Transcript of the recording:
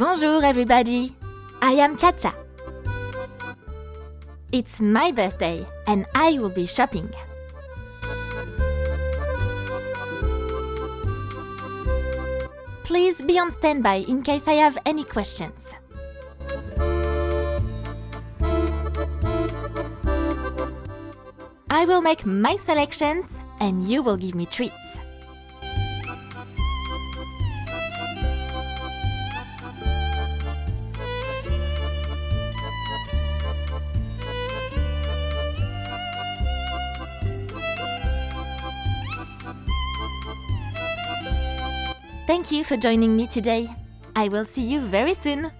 Bonjour everybody! I am Chacha. It's my birthday and I will be shopping. Please be on standby in case I have any questions. I will make my selections and you will give me treats. Thank you for joining me today. I will see you very soon.